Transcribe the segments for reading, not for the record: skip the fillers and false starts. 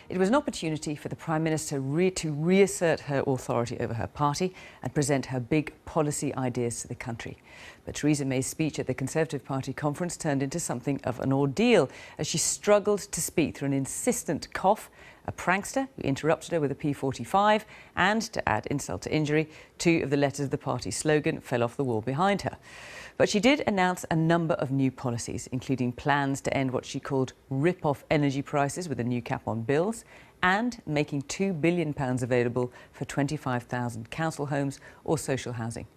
It was an opportunity for the Prime Minister to reassert her authority over her party and present her big policy ideas to the country. But Theresa May's speech at the Conservative Party conference turned into something of an ordeal as she struggled to speak through an insistent cough, a prankster who interrupted her with a P45, and, to add insult to injury, 2 of the letters of the party slogan fell off the wall behind her. But she did announce a number of new policies, including plans to end what she called rip-off energy prices with a new cap on bills, and making £2 billion available for 25,000 council homes or social housing.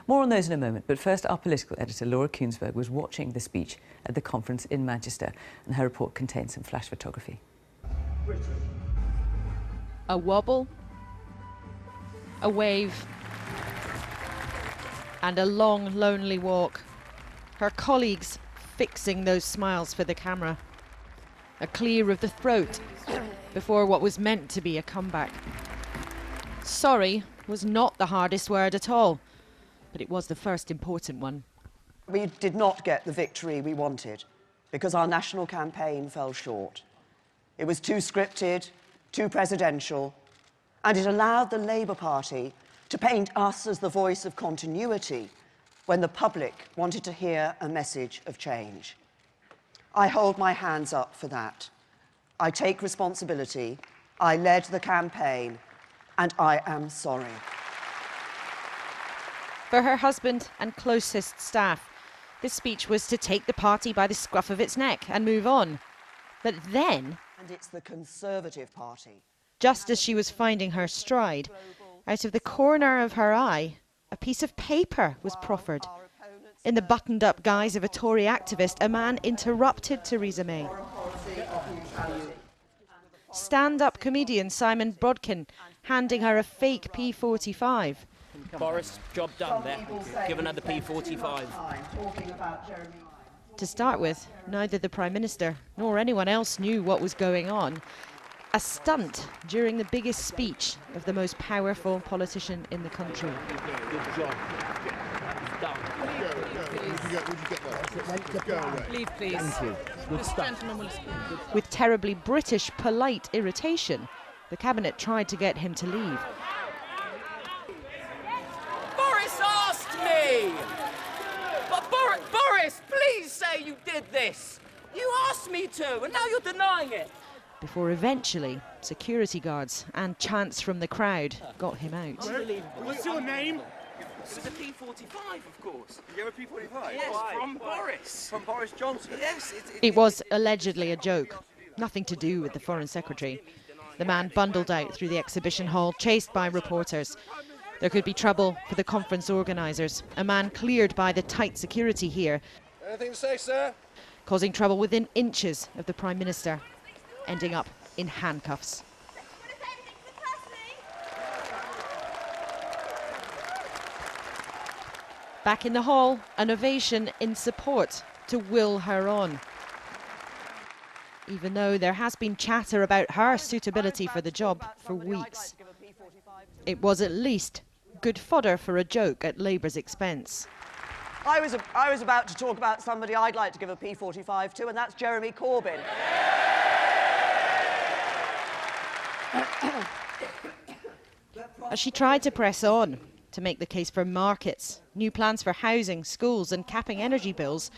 More on those in a moment, but first our political editor Laura Kuensberg was watching the speech at the conference in Manchester, and her report contains some flash photography. A wobble, a wave, and a long, lonely walk. Her colleagues fixing those smiles for the camera. A clear of the throat before what was meant to be a comeback. Sorry was not the hardest word at all, but it was the first important one. We did not get the victory we wanted because our national campaign fell short. It was too scripted, too presidential, and it allowed the Labour Party to paint us as the voice of continuity when the public wanted to hear a message of change. I hold my hands up for that. I take responsibility, I led the campaign, and I am sorry. For her husband and closest staff, this speech was to take the party by the scruff of its neck and move on. But then, and it's the Conservative Party, just as she was finding her stride, out of the corner of her eye, a piece of paper was proffered. In the buttoned-up guise of a Tory activist, a man interrupted Theresa May. Stand-up comedian Simon Brodkin handing her a fake P45. Boris, job done there. Give another P45. To start with, neither the Prime Minister nor anyone else knew what was going on. A stunt during the biggest speech of the most powerful politician in the country. Good job. Done. Leave, please. Thank you. Good stuff. With terribly British polite irritation, the cabinet tried to get him to leave. Boris asked me! But Boris, please say you did this! You asked me to, and now you're denying it! Before eventually, security guards and chants from the crowd got him out. What's your name? It's a P45, of course. You have a P45? Yes, Why? from Boris. From Boris Johnson? Yes. It was allegedly a joke, nothing to do with the Foreign Secretary. The man bundled out through the exhibition hall, chased by reporters. There could be trouble for the conference organisers. A man cleared by the tight security here. Anything to say, sir? Causing trouble within inches of the Prime Minister, ending up in handcuffs. Back in the hall, an ovation in support to will her on. Even though there has been chatter about her suitability for the job for weeks. It was at least good fodder for a joke at Labour's expense. I was about to talk about somebody I'd like to give a P45 to, and that's Jeremy Corbyn. As she tried to press on to make the case for markets, new plans for housing, schools and capping energy bills,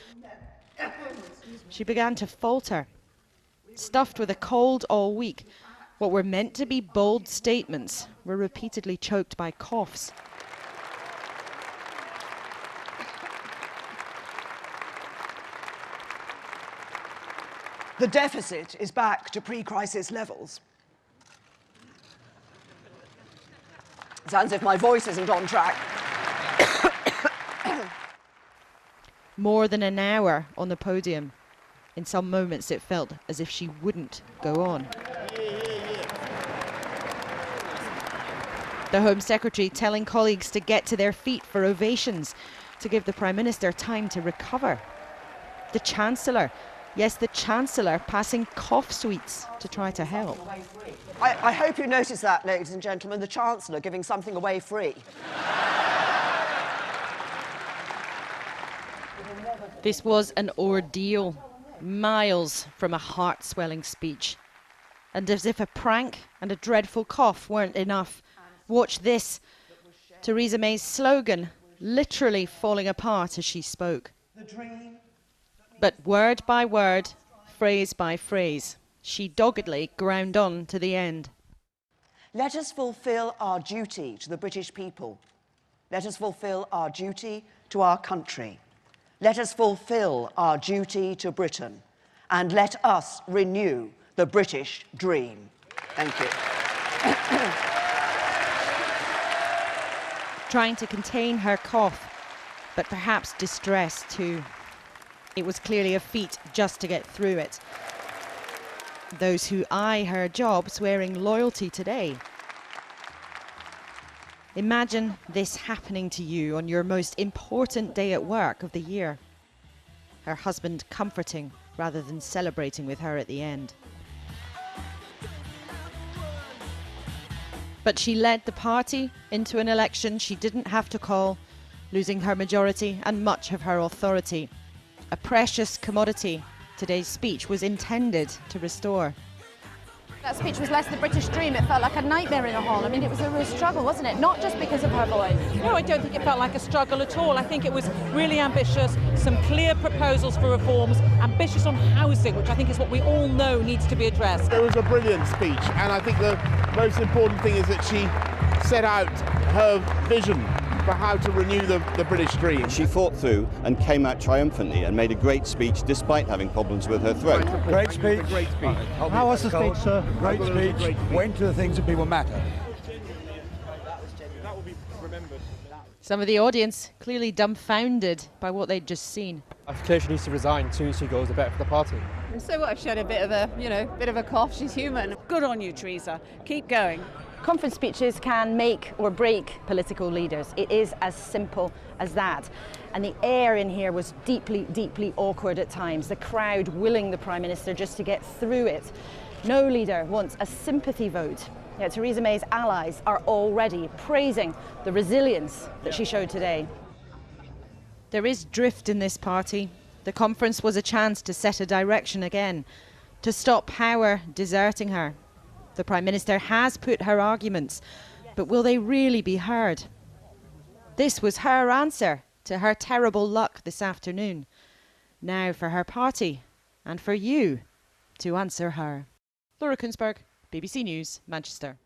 she began to falter. Stuffed with a cold all week, what were meant to be bold statements were repeatedly choked by coughs. The deficit is back to pre-crisis levels. Sounds as if my voice isn't on track. More than an hour on the podium. In some moments it felt as if she wouldn't go on. The Home Secretary telling colleagues to get to their feet for ovations, to give the Prime Minister time to recover. The Chancellor, yes, the Chancellor, passing cough sweets to try to help. I hope you notice that, ladies and gentlemen, the Chancellor giving something away free. This was an ordeal, miles from a heart-swelling speech. And as if a prank and a dreadful cough weren't enough, watch this. Theresa May's slogan literally falling apart as she spoke. But word by word, phrase by phrase, she doggedly ground on to the end. Let us fulfil our duty to the British people. Let us fulfil our duty to our country. Let us fulfil our duty to Britain. And let us renew the British dream. Thank you. Trying to contain her cough, but perhaps distress too. It was clearly a feat just to get through it. Those who eye her job swearing loyalty today. Imagine this happening to you on your most important day at work of the year. Her husband comforting rather than celebrating with her at the end. But she led the party into an election she didn't have to call, losing her majority and much of her authority. A precious commodity today's speech was intended to restore. That speech was less the British dream. It felt like a nightmare in a hall. I mean, it was a real struggle, wasn't it? Not just because of her voice. No, I don't think it felt like a struggle at all. I think it was really ambitious, some clear proposals for reforms, ambitious on housing, which I think is what we all know needs to be addressed. It was a brilliant speech, and I think the most important thing is that she set out her vision for how to renew the British dream. She fought through and came out triumphantly and made a great speech despite having problems with her throat. Great speech. Great speech. How was the speech, sir? Great speech. Went to the things that people matter. That will be remembered. Some of the audience clearly dumbfounded by what they'd just seen. I feel she needs to resign. As soon as she goes, the better for the party. And so what? She had a bit of a cough. She's human. Good on you, Theresa. Keep going. Conference speeches can make or break political leaders. It is as simple as that. And the air in here was deeply, deeply awkward at times. The crowd willing the Prime Minister just to get through it. No leader wants a sympathy vote. Yet Theresa May's allies are already praising the resilience that she showed today. There is drift in this party. The conference was a chance to set a direction again, to stop power deserting her. The Prime Minister has put her arguments, but will they really be heard? This was her answer to her terrible luck this afternoon. Now for her party and for you to answer her. Laura Kunzberg, BBC News, Manchester.